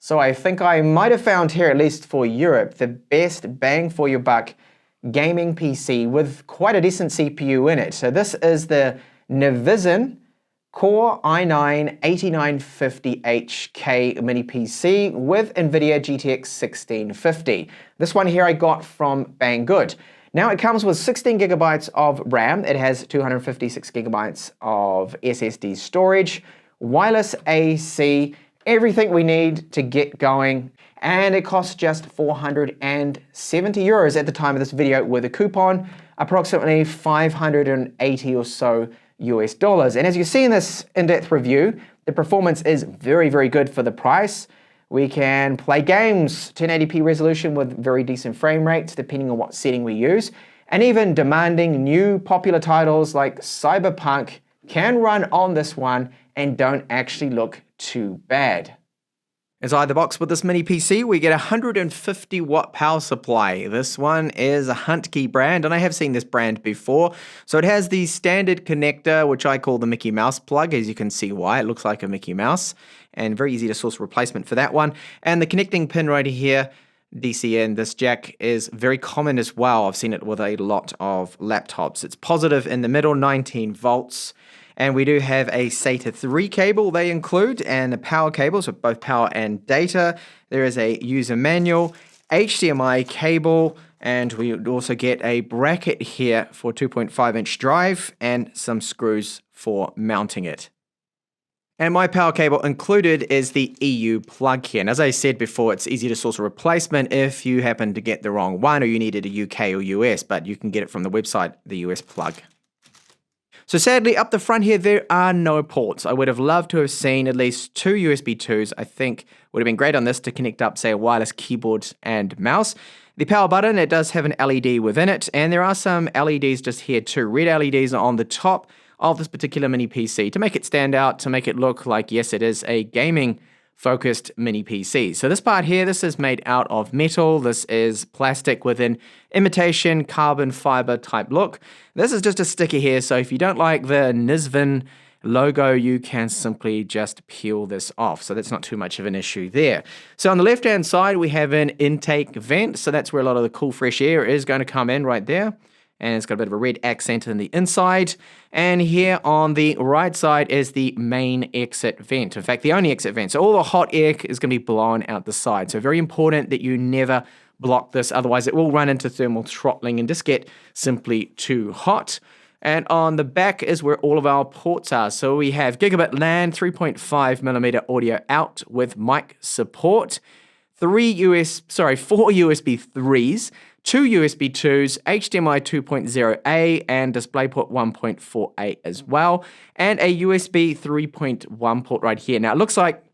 So I think I might have found here, at least for Europe, the best bang for your buck gaming PC with quite a decent CPU in it. So this is the Navision Core i9-8950HK mini PC with NVIDIA GTX 1650. This one here I got from Banggood. Now it comes with 16 gigabytes of RAM. It has 256 gigabytes of SSD storage, wireless AC, everything we need to get going, and it costs just 470 euros at the time of this video with a coupon, approximately 580 or so US dollars. And as you see in this in-depth review, the performance is very, very good for the price. We can play games 1080p resolution with very decent frame rates depending on what setting we use, and even demanding new popular titles like Cyberpunk can run on this one and don't actually look too bad. Inside the box with this mini PC, we get a 150 watt power supply. This one is a Huntkey brand, and I have seen this brand before. So it has the standard connector, which I call the Mickey Mouse plug, as you can see why. It looks like a Mickey Mouse, and very easy to source a replacement for that one. And the connecting pin right here, DC in, this jack is very common as well. I've seen it with a lot of laptops. It's positive in the middle, 19 volts. And we do have a SATA 3 cable they include, and a power cable, so both power and data. There is a user manual, HDMI cable, and we also get a bracket here for 2.5-inch drive and some screws for mounting it. And my power cable included is the EU plug here. And as I said before, it's easy to source a replacement if you happen to get the wrong one or you needed a UK or US, but you can get it from the website, the US plug. So sadly, up the front here, there are no ports. I would have loved to have seen at least 2 USB 2s. I think would have been great on this to connect up, say, a wireless keyboard and mouse. The power button, it does have an LED within it, and there are some LEDs just here too. Red LEDs on the top of this particular mini PC to make it stand out, to make it look like, yes, it is a gaming focused mini PC. So this part here, this is made out of metal. This is plastic with an imitation carbon fiber type look. This is just a sticker here, so if you don't like the Navision logo, you can simply just peel this off. So that's not too much of an issue there. So on the left-hand side, we have an intake vent. So that's where a lot of the cool, fresh air is going to come in right there. And it's got a bit of a red accent in the inside. And here on the right side is the main exit vent. In fact, the only exit vent. So all the hot air is going to be blown out the side. So very important that you never block this. Otherwise, it will run into thermal throttling and just get simply too hot. And on the back is where all of our ports are. So we have gigabit LAN, 3.5mm audio out with mic support, 4 USB 3s, 2 USB 2s, HDMI 2.0A, and DisplayPort 1.4A as well, and a USB 3.1 port right here. Now, it looks like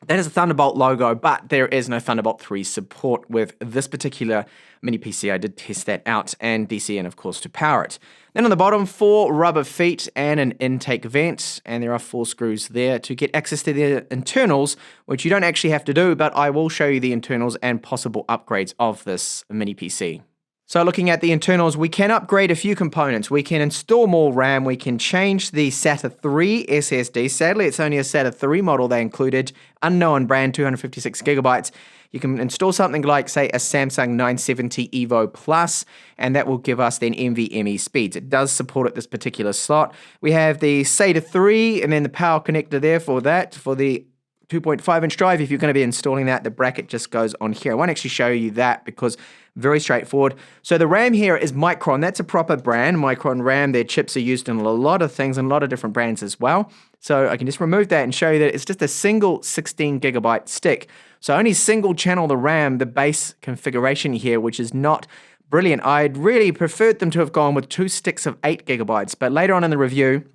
that is a Thunderbolt logo, but there is no Thunderbolt 3 support with this particular mini PC. I did test that out, and DC in, of course, to power it. Then on the bottom, 4 rubber feet and an intake vent, and there are 4 screws there to get access to the internals, which you don't actually have to do, but I will show you the internals and possible upgrades of this mini PC. So looking at the internals, we can upgrade a few components. We can install more RAM, we can change the SATA 3 SSD. Sadly, it's only a SATA 3 model they included, unknown brand, 256 gigabytes. You can install something like, say, a Samsung 970 EVO Plus, and that will give us then NVMe speeds. It does support at this particular slot. We have the SATA 3, and then the power connector there for that, for the 2.5-inch drive. If you're going to be installing that, the bracket just goes on here. I won't actually show you that because very straightforward. So the RAM here is Micron. That's a proper brand, Micron RAM. Their chips are used in a lot of things and a lot of different brands as well. So I can just remove that and show you that it's just a single 16 gigabyte stick. So only single channel the RAM, the base configuration here, which is not brilliant. I'd really preferred them to have gone with 2 sticks of 8 gigabytes, but later on in the review,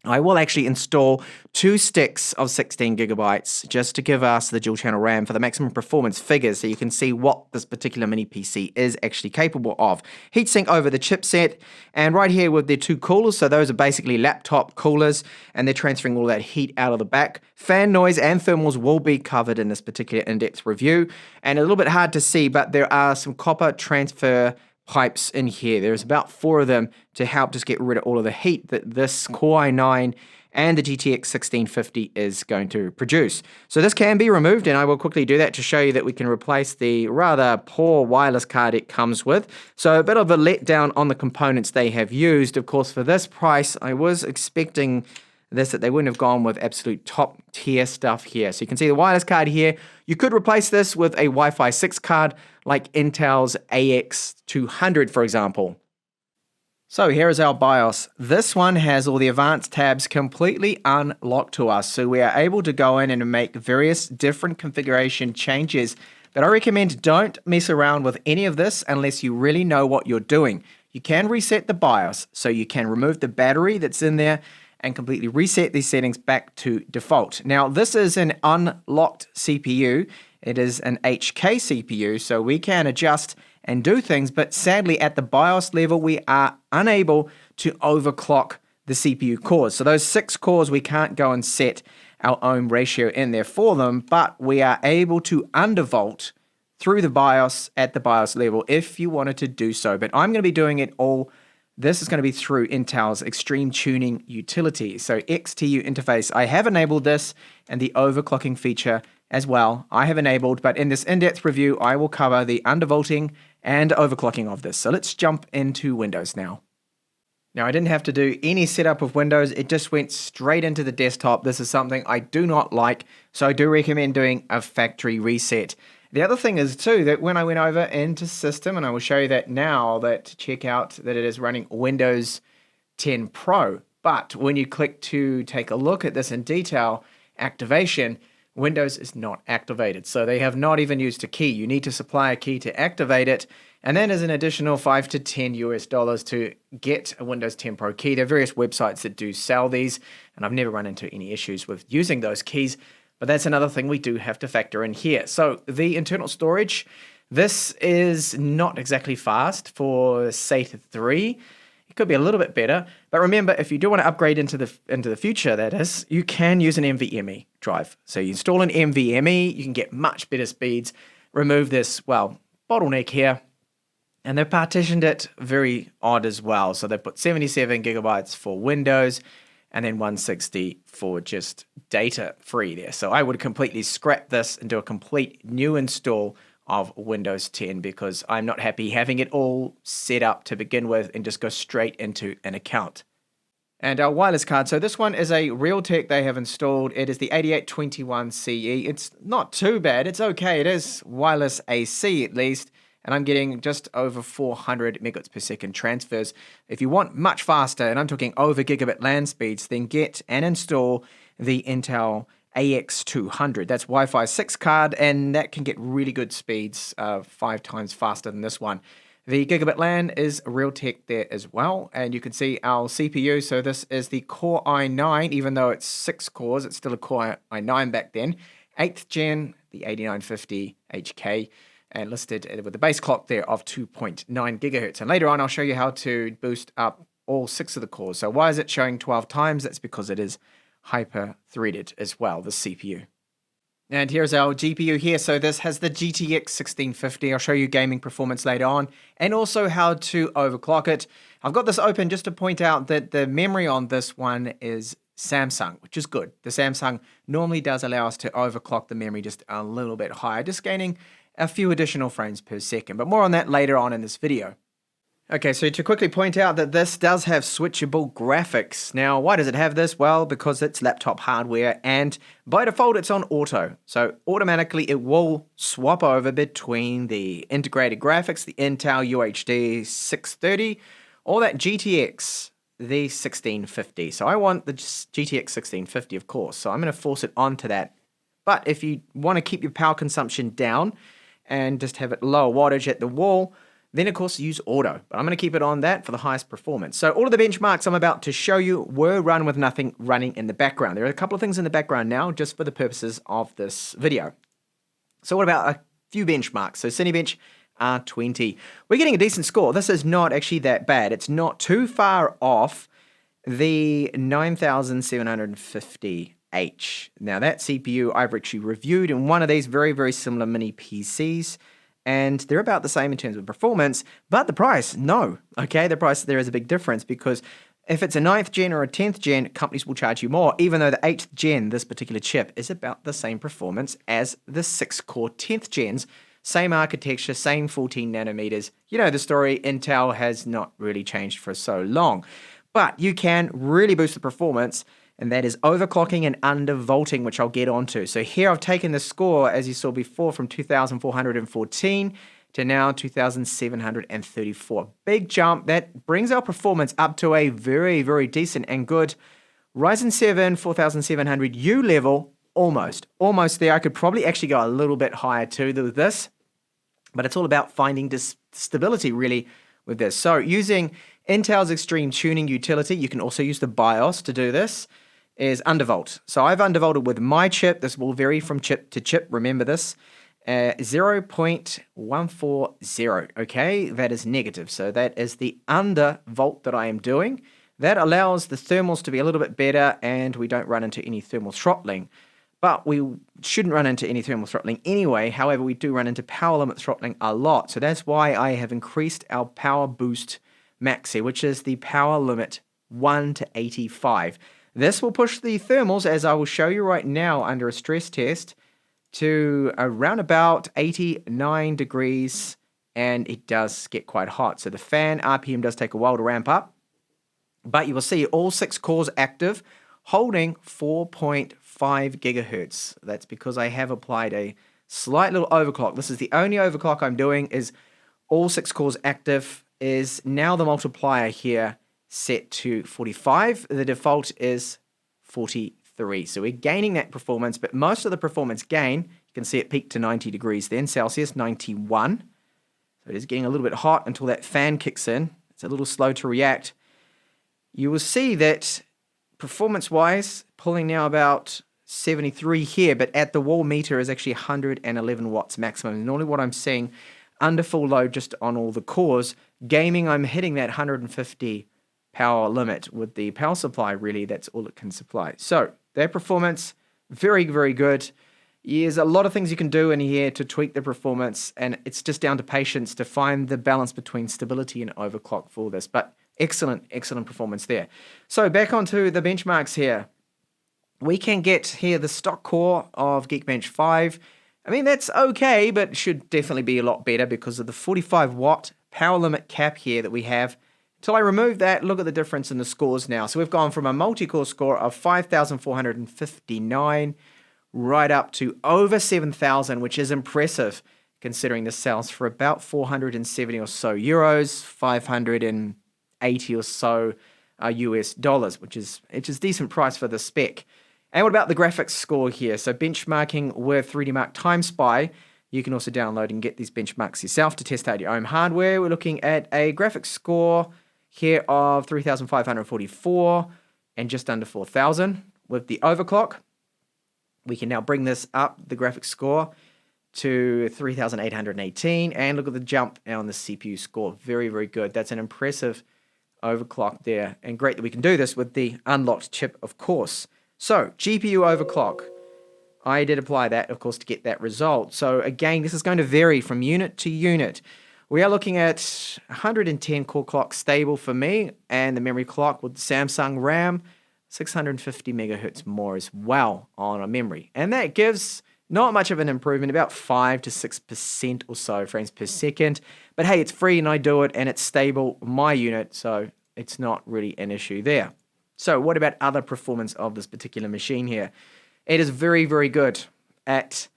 I will actually install 2 sticks of 16 gigabytes just to give us the dual channel RAM for the maximum performance figures so you can see what this particular mini PC is actually capable of. Heatsink over the chipset, and right here with the 2 coolers, so those are basically laptop coolers, and they're transferring all that heat out of the back. Fan noise and thermals will be covered in this particular in-depth review, and a little bit hard to see, but there are some copper transfer pipes in here. There's about 4 of them to help just get rid of all of the heat that this Core i9 and the GTX 1650 is going to produce. So this can be removed, and I will quickly do that to show you that we can replace the rather poor wireless card it comes with. So a bit of a letdown on the components they have used. Of course, for this price, I was expecting that they wouldn't have gone with absolute top tier stuff here. So you can see the wireless card here. You could replace this with a Wi-Fi 6 card like Intel's AX200, for example. So here is our BIOS. This one has all the advanced tabs completely unlocked to us. So we are able to go in and make various different configuration changes. But I recommend don't mess around with any of this unless you really know what you're doing. You can reset the BIOS, so you can remove the battery that's in there and completely reset these settings back to default. Now, this is an unlocked CPU. It is an HK CPU, so we can adjust and do things, but sadly at the BIOS level, we are unable to overclock the CPU cores. So those 6 cores, we can't go and set our own ratio in there for them, but we are able to undervolt through the BIOS at the BIOS level if you wanted to do so. But I'm going to be doing it all. This is going to be through Intel's Extreme Tuning utility. So XTU interface, I have enabled this, and the overclocking feature as well, I have enabled, but in this in-depth review, I will cover the undervolting and overclocking of this. So let's jump into Windows now. Now, I didn't have to do any setup of Windows. It just went straight into the desktop. This is something I do not like, so I do recommend doing a factory reset. The other thing is too that when I went over into System, and I will show you that now, that check out that it is running Windows 10 Pro. But when you click to take a look at this in detail, activation, Windows is not activated. So they have not even used a key. You need to supply a key to activate it. And then there's an additional $5 to $10 to get a Windows 10 Pro key. There are various websites that do sell these, and I've never run into any issues with using those keys. But that's another thing we do have to factor in here. So the internal storage, this is not exactly fast for SATA 3. It could be a little bit better. But remember, if you do want to upgrade into the future, that is, you can use an NVMe drive. So you install an NVMe, you can get much better speeds. Remove this, well, bottleneck here. And they've partitioned it very odd as well. So they've put 77 gigabytes for Windows, and then 160 for just data free there. So I would completely scrap this and do a complete new install of Windows 10 because I'm not happy having it all set up to begin with and just go straight into an account. And our wireless card, so this one is a Realtek they have installed. It is the 8821CE. It's not too bad, it's okay. It is wireless AC at least. And I'm getting just over 400 megabits per second transfers. If you want much faster, and I'm talking over gigabit LAN speeds, then get and install the Intel AX200. That's Wi-Fi 6 card, and that can get really good speeds, 5 times faster than this one. The gigabit LAN is Realtek there as well, and you can see our CPU. So this is the Core i9, even though it's 6 cores, it's still a Core i9 back then. 8th gen, the 8950 HK. And listed with the base clock there of 2.9 gigahertz. And later on, I'll show you how to boost up all 6 of the cores. So why is it showing 12 times? That's because it is hyper-threaded as well, the CPU. And here's our GPU here. So this has the GTX 1650. I'll show you gaming performance later on, and also how to overclock it. I've got this open just to point out that the memory on this one is Samsung, which is good. The Samsung normally does allow us to overclock the memory just a little bit higher, just gaining a few additional frames per second, but more on that later on in this video. Okay, so to quickly point out that this does have switchable graphics. Now, why does it have this? Well, because it's laptop hardware, and by default, it's on auto. So automatically, it will swap over between the integrated graphics, the Intel UHD 630, or that GTX, the 1650. So I want the GTX 1650, of course, so I'm going to force it onto that. But if you want to keep your power consumption down, and just have it lower wattage at the wall, then of course use auto. But I'm going to keep it on that for the highest performance. So all of the benchmarks I'm about to show you were run with nothing running in the background. There are a couple of things in the background now just for the purposes of this video. So what about a few benchmarks? So Cinebench R20. We're getting a decent score. This is not actually that bad. It's not too far off the 9750H. Now that CPU I've actually reviewed in one of these very, very similar mini PCs, and they're about the same in terms of performance, but the price, no. Okay, the price, there is a big difference because If it's a 9th gen or a 10th gen, companies will charge you more, even though the 8th gen, this particular chip, is about the same performance as the 6-core 10th gens. Same architecture, same 14 nanometers. You know the story, Intel has not really changed for so long. But you can really boost the performance, and that is overclocking and undervolting, which I'll get onto. So here I've taken the score, as you saw before, from 2,414 to now 2,734. Big jump. That brings our performance up to a very, very decent and good Ryzen 7 4700U level. Almost there. I could probably actually go a little bit higher too with this, but it's all about finding stability really with this. So using Intel's Extreme Tuning utility, you can also use the BIOS to do this, is undervolt. So I've undervolted with my chip. This will vary from chip to chip. Remember this. 0.140, okay? That is negative. So that is the undervolt that I am doing. That allows the thermals to be a little bit better and we don't run into any thermal throttling. But we shouldn't run into any thermal throttling anyway. However, we do run into power limit throttling a lot. So that's why I have increased our power boost max here, which is the power limit 1 to 85. This will push the thermals, as I will show you right now under a stress test, to around about 89 degrees, and it does get quite hot. So the fan RPM does take a while to ramp up, but you will see all 6 cores active, holding 4.5 gigahertz. That's because I have applied a slight little overclock. This is the only overclock I'm doing, is all 6 cores active. Is now the multiplier here set to 45. The default is 43. So we're gaining that performance, but most of the performance gain, you can see it peaked to 90 degrees then, Celsius, 91. So it is getting a little bit hot until that fan kicks in. It's a little slow to react. You will see that performance-wise, pulling now about 73 here, but at the wall meter is actually 111 watts maximum. Normally what I'm seeing under full load just on all the cores. Gaming, I'm hitting that 150 power limit with the power supply, really. That's all it can supply. So their performance, very, very good. There's a lot of things you can do in here to tweak the performance, and it's just down to patience to find the balance between stability and overclock for this. But excellent, excellent performance there. So back onto the benchmarks here. We can get here the stock core of Geekbench 5. I mean, that's okay, but should definitely be a lot better because of the 45 watt power limit cap here that we have. Until I remove that, look at the difference in the scores now. So we've gone from a multi-core score of 5,459 right up to over 7,000, which is impressive considering this sells for about 470 or so euros, 580 or so US dollars, which is decent price for the spec. And what about the graphics score here? So benchmarking with 3D Mark Time Spy. You can also download and get these benchmarks yourself to test out your own hardware. We're looking at a graphics score here of 3,544 and just under 4,000 with the overclock. We can now bring this up, the graphics score, to 3,818, and look at the jump now on the CPU score. Very, very good. That's an impressive overclock there, and great that we can do this with the unlocked chip, of course. So, GPU overclock. I did apply that, of course, to get that result. So again, this is going to vary from unit to unit. We are looking at 110 core clock stable for me, and the memory clock with Samsung RAM, 650 megahertz more as well on a memory. And that gives not much of an improvement, about 5 to 6% or so frames per second. But hey, it's free and I do it, and it's stable, my unit, so it's not really an issue there. So what about other performance of this particular machine here? It is very, very good at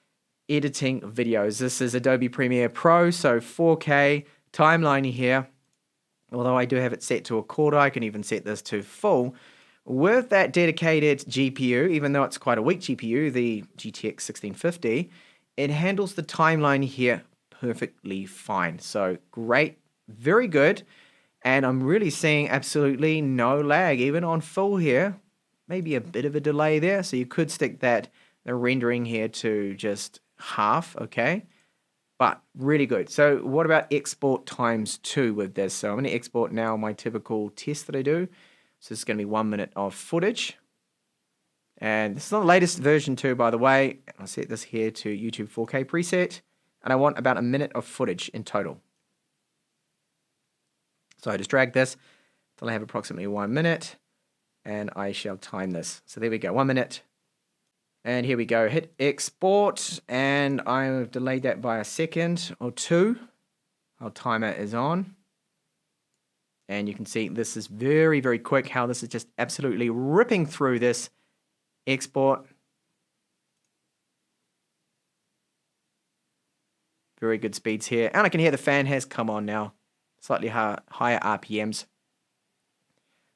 editing videos. This is Adobe Premiere Pro, so 4K timeline here. Although I do have it set to a quarter, I can even set this to full. With that dedicated GPU, even though it's quite a weak GPU, the GTX 1650, it handles the timeline here perfectly fine. So great, very good. And I'm really seeing absolutely no lag, even on full here. Maybe a bit of a delay there, so you could stick the rendering here to just half, okay? But really good. So what about export times 2 with this? So I'm going to export now my typical test that I do. So this is going to be 1 minute of footage. And this is not the latest version too, by the way. I'll set this here to YouTube 4K preset. And I want about 1 minute of footage in total. So I just drag this till I have approximately 1 minute, and I shall time this. So there we go, 1 minute. And here we go, hit export, and I've delayed that by a second or two. Our timer is on. And you can see this is very, very quick, how this is just absolutely ripping through this export. Very good speeds here. And I can hear the fan has come on now. Slightly higher RPMs.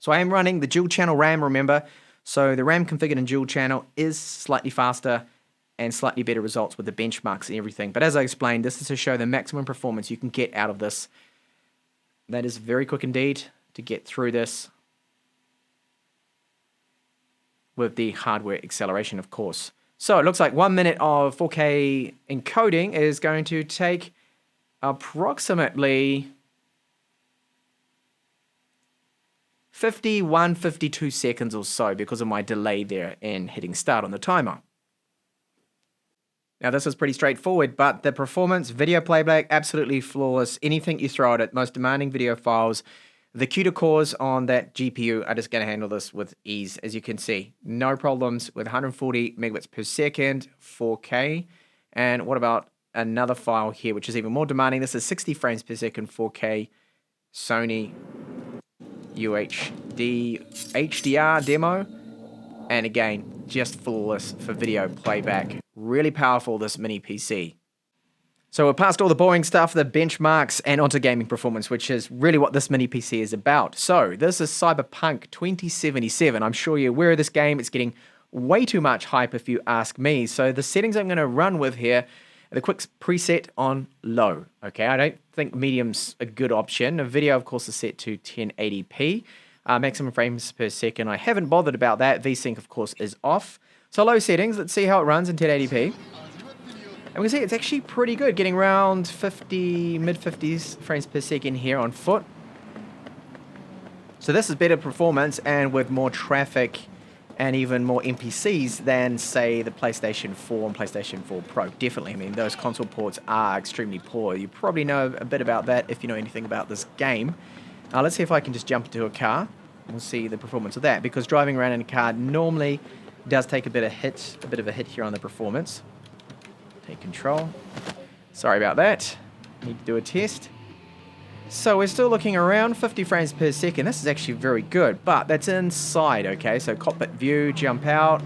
So I am running the dual channel RAM, remember. So the RAM configured in dual channel is slightly faster and slightly better results with the benchmarks and everything. But as I explained, this is to show the maximum performance you can get out of this. That is very quick indeed to get through this with the hardware acceleration, of course. So it looks like 1 minute of 4K encoding is going to take approximately 52 seconds or so because of my delay there in hitting start on the timer. Now this is pretty straightforward, but the performance, video playback, absolutely flawless. Anything you throw at it, most demanding video files. The CUDA cores on that GPU are just going to handle this with ease, as you can see. No problems with 140 megabits per second, 4K. And what about another file here, which is even more demanding? This is 60 frames per second, 4K, Sony UHD HDR demo. And again, just flawless for video playback. Really powerful, this mini PC. So we're past all the boring stuff, the benchmarks, and onto gaming performance, which is really what this mini PC is about. So this is Cyberpunk 2077. I'm sure you're aware of this game. It's getting way too much hype if you ask me. So the settings I'm going to run with here, the quick preset on low. Okay, I don't think medium's a good option. The video, of course, is set to 1080p. Maximum frames per second. I haven't bothered about that. VSync, of course, is off. So low settings. Let's see how it runs in 1080p. And we can see it's actually pretty good, getting around 50, mid-50s frames per second here on foot. So this is better performance and with more traffic and even more NPCs than, say, the PlayStation 4 and PlayStation 4 Pro. Definitely. I mean, those console ports are extremely poor. You probably know a bit about that if you know anything about this game. Let's see if I can just jump into a car. We'll see the performance of that, because driving around in a car normally does take a bit of a hit here on the performance. Take control. Sorry about that. Need to do a test. So we're still looking around 50 frames per second. This is actually very good, but that's inside, okay? So cockpit view, jump out.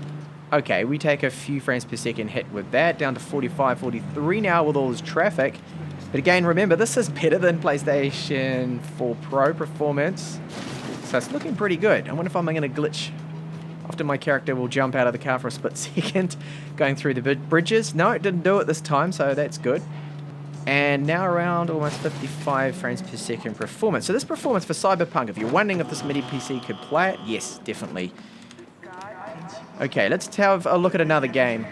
Okay, we take a few frames per second hit with that, down to 45, 43 now with all this traffic. But again, remember, this is better than PlayStation 4 Pro performance. So it's looking pretty good. I wonder if I'm going to glitch. Often my character will jump out of the car for a split second, going through the bridges. No, it didn't do it this time, so that's good. And now around almost 55 frames per second performance. So this performance for Cyberpunk, if you're wondering if this mini PC could play it, yes, definitely. Okay, let's have a look at another game.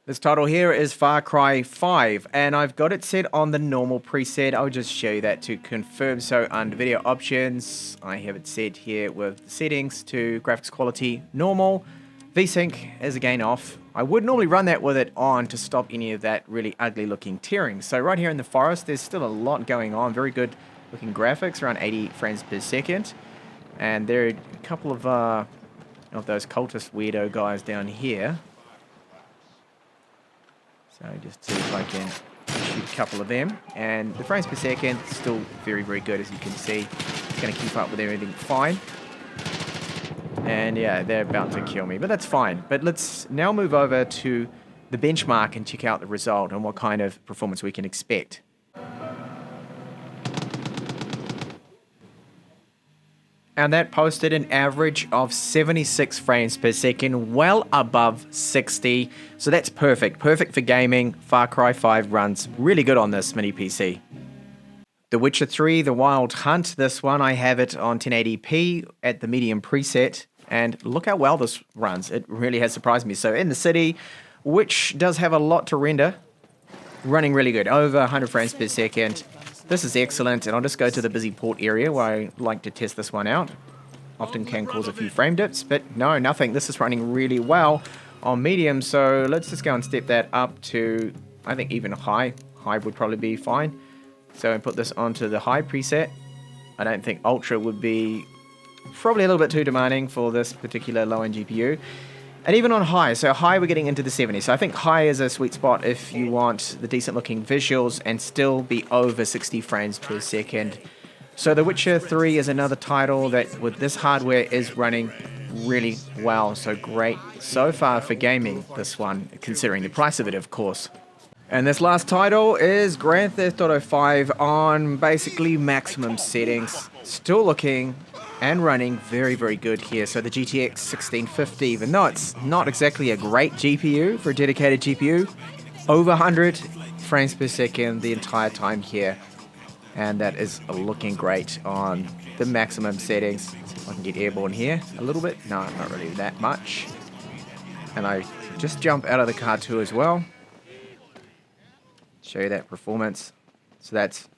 This title here is Far Cry 5, and I've got it set on the normal preset. I'll just show you that to confirm. So under video options, I have it set here with the settings to graphics quality normal. VSync is again off. I would normally run that with it on to stop any of that really ugly looking tearing. So right here in the forest, there's still a lot going on. Very good looking graphics, around 80 frames per second. And there are a couple of those cultist weirdo guys down here. So just see if I can shoot a couple of them. And the frames per second still very, very good, as you can see. It's going to keep up with everything fine. And yeah, they're about to kill me, but that's fine. But let's now move over to the benchmark and check out the result and what kind of performance we can expect. And that posted an average of 76 frames per second, well above 60. So that's perfect. Perfect for gaming. Far Cry 5 runs really good on this mini PC. The Witcher 3, The Wild Hunt. This one, I have it on 1080p at the medium preset. And look how well this runs. It really has surprised me. So in the city, which does have a lot to render, running really good. Over 100 frames per second. This is excellent, and I'll just go to the busy port area where I like to test this one out. Often can cause a few frame dips, but no, nothing. This is running really well on medium, so let's just go and step that up to, I think, even high. High would probably be fine. So I put this onto the high preset. I don't think ultra would be probably a little bit too demanding for this particular low-end GPU. And even on high, so high we're getting into the 70s. So I think high is a sweet spot if you want the decent looking visuals and still be over 60 frames per second. So The Witcher 3 is another title that with this hardware is running really well. So great so far for gaming, this one, considering the price of it, of course. And this last title is Grand Theft Auto 5 on basically maximum settings. Still looking and running very, very good here. So the GTX 1650, even though it's not exactly a great GPU for a dedicated GPU, over 100 frames per second the entire time here. And that is looking great on the maximum settings. See if I can get airborne here a little bit. No, not really that much. And I just jump out of the car too as well. Show you that performance. So that's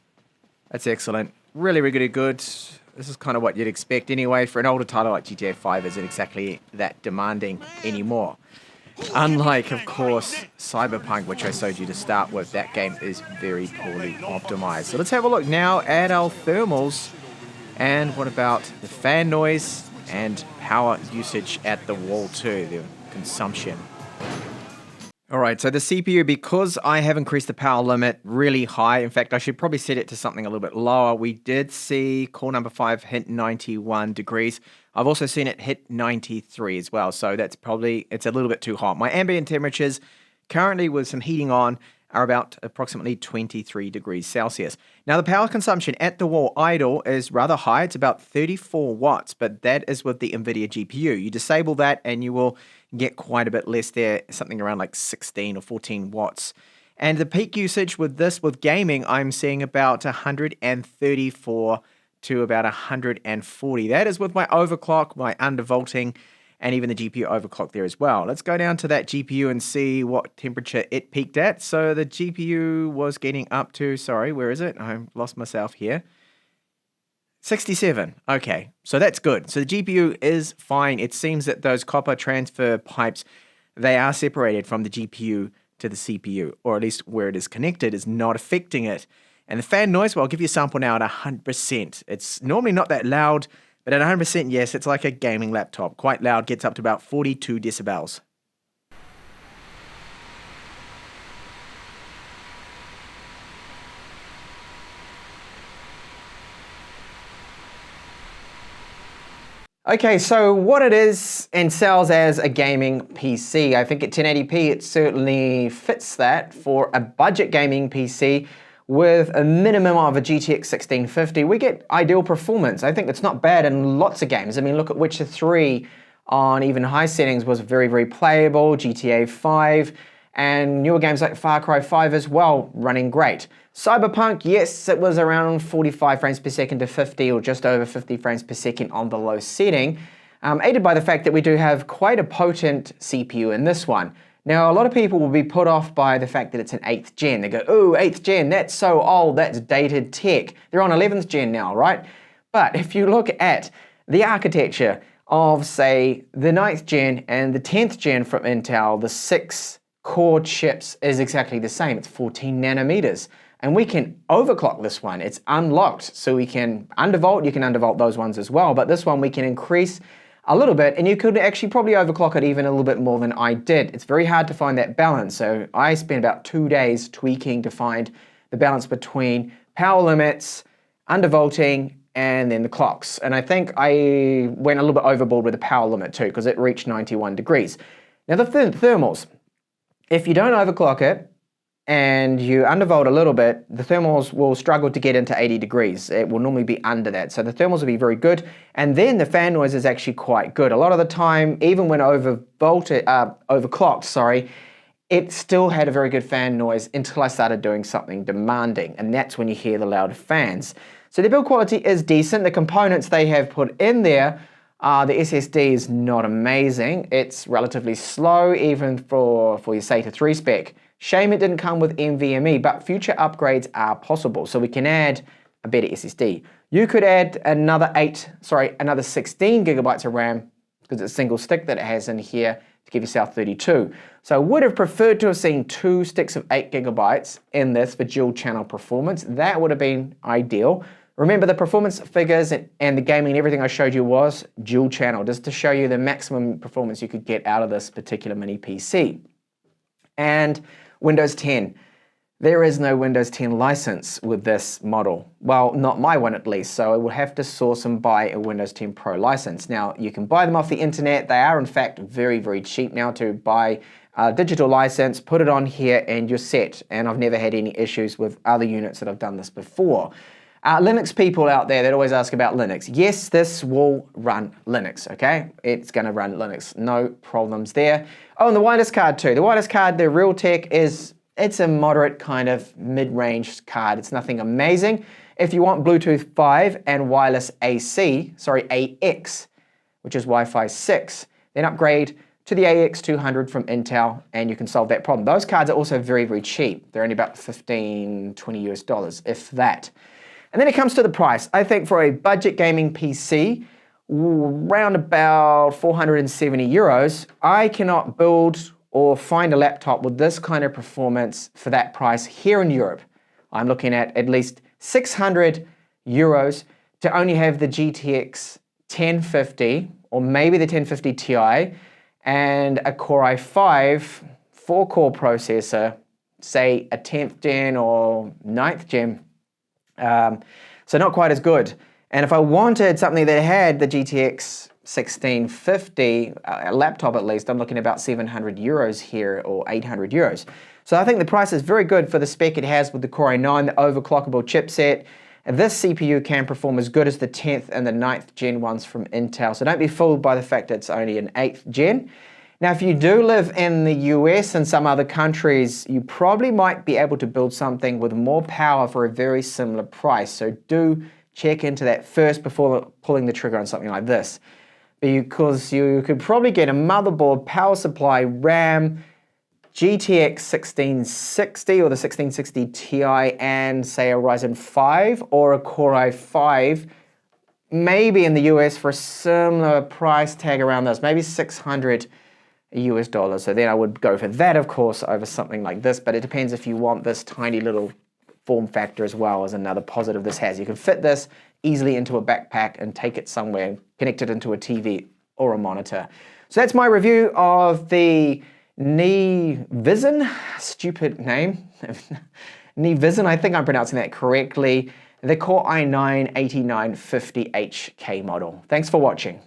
excellent. Really, really good. This is kind of what you'd expect anyway. For an older title like GTA 5 isn't exactly that demanding anymore. Unlike, of course, Cyberpunk, which I showed you to start with. That game is very poorly optimized. So let's have a look now at our thermals. And what about the fan noise and power usage at the wall too, the consumption. Alright, so the CPU, because I have increased the power limit really high, in fact I should probably set it to something a little bit lower. We did see core number 5 hit 91 degrees. I've also seen it hit 93 as well, so that's probably, it's a little bit too hot. My ambient temperatures currently with some heating on are about approximately 23 degrees Celsius. Now the power consumption at the wall idle is rather high, it's about 34 watts, but that is with the NVIDIA GPU. You disable that and you will get quite a bit less there, something around like 16 or 14 watts. And the peak usage with this, with gaming, I'm seeing about 134 to about 140. That is with my overclock, my undervolting, and even the GPU overclock there as well. Let's go down to that GPU and see what temperature it peaked at. So the GPU was getting up to, sorry, where is it? I lost myself here. 67. Okay, so that's good. So the GPU is fine. It seems that those copper transfer pipes, they are separated from the GPU to the CPU, or at least where it is connected is not affecting it. And the fan noise, well, I'll give you a sample now at 100%. It's normally not that loud, but at 100%, yes, it's like a gaming laptop. Quite loud, gets up to about 42 decibels. Okay, so what it is and sells as a gaming PC. I think at 1080p it certainly fits that. For a budget gaming PC with a minimum of a GTX 1650, we get ideal performance. I think it's not bad in lots of games. I mean, look at Witcher 3 on even high settings was very, very playable, GTA 5, and newer games like Far Cry 5 as well, running great. Cyberpunk, yes, it was around 45 frames per second to 50 or just over 50 frames per second on the low setting, aided by the fact that we do have quite a potent CPU in this one. Now, a lot of people will be put off by the fact that it's an 8th gen. They go, oh, 8th gen, that's so old, that's dated tech. They're on 11th gen now, right? But if you look at the architecture of, say, the 9th gen and the 10th gen from Intel, the 6 core chips is exactly the same. It's 14 nanometers. And we can overclock this one. It's unlocked, so we can undervolt. You can undervolt those ones as well, but this one we can increase a little bit, and you could actually probably overclock it even a little bit more than I did. It's very hard to find that balance, so I spent about 2 days tweaking to find the balance between power limits, undervolting, and then the clocks. And I think I went a little bit overboard with the power limit too, because it reached 91 degrees. Now the thermals, if you don't overclock it, and you undervolt a little bit, the thermals will struggle to get into 80 degrees. It will normally be under that. So the thermals will be very good. And then the fan noise is actually quite good. A lot of the time, even when overclocked, it still had a very good fan noise until I started doing something demanding. And that's when you hear the louder fans. So the build quality is decent. The components they have put in there, the SSD is not amazing. It's relatively slow, even for your SATA 3 spec. Shame it didn't come with NVMe, but future upgrades are possible. So we can add a better SSD. You could add another 16 gigabytes of RAM, because it's a single stick that it has in here, to give yourself 32. So I would have preferred to have seen 2 sticks of 8 gigabytes in this for dual channel performance. That would have been ideal. Remember, the performance figures and the gaming and everything I showed you was dual channel, just to show you the maximum performance you could get out of this particular mini PC. And Windows 10. There is no Windows 10 license with this model. Well, not my one at least, so I will have to source and buy a Windows 10 Pro license. Now, you can buy them off the internet. They are, in fact, very, very cheap now to buy a digital license, put it on here, and you're set. And I've never had any issues with other units that I've done this before. Linux people out there that always ask about Linux. Yes, this will run Linux, okay? It's going to run Linux, no problems there. Oh, and the wireless card too. The wireless card, the Realtek it's a moderate kind of mid-range card. It's nothing amazing. If you want Bluetooth 5 and wireless AX, which is Wi-Fi 6, then upgrade to the AX200 from Intel and you can solve that problem. Those cards are also very, very cheap. They're only about $15, $20 US, if that. And then it comes to the price. I think for a budget gaming PC, around about 470 euros, I cannot build or find a laptop with this kind of performance for that price here in Europe. I'm looking at least 600 euros to only have the GTX 1050 or maybe the 1050 Ti and a Core i5 4-core processor, say a 10th gen or 9th gen. So not quite as good. And if I wanted something that had the GTX 1650, a laptop at least, I'm looking at about 700 euros here or 800 euros. So I think the price is very good for the spec it has with the Core i9, the overclockable chipset. And this CPU can perform as good as the 10th and the 9th gen ones from Intel. So don't be fooled by the fact that it's only an 8th gen. Now, if you do live in the US and some other countries, you probably might be able to build something with more power for a very similar price. So do check into that first before pulling the trigger on something like this. Because you could probably get a motherboard, power supply, RAM, GTX 1660 or the 1660 Ti and say a Ryzen 5 or a Core i5, maybe in the US for a similar price tag around this, maybe 600 US dollars. So then I would go for that, of course, over something like this, but it depends if you want this tiny little form factor as well as another positive this has. You can fit this easily into a backpack and take it somewhere, connect it into a TV or a monitor. So that's my review of the HEVC, stupid name, HEVC, I think I'm pronouncing that correctly, the Core i9 8950HK model. Thanks for watching.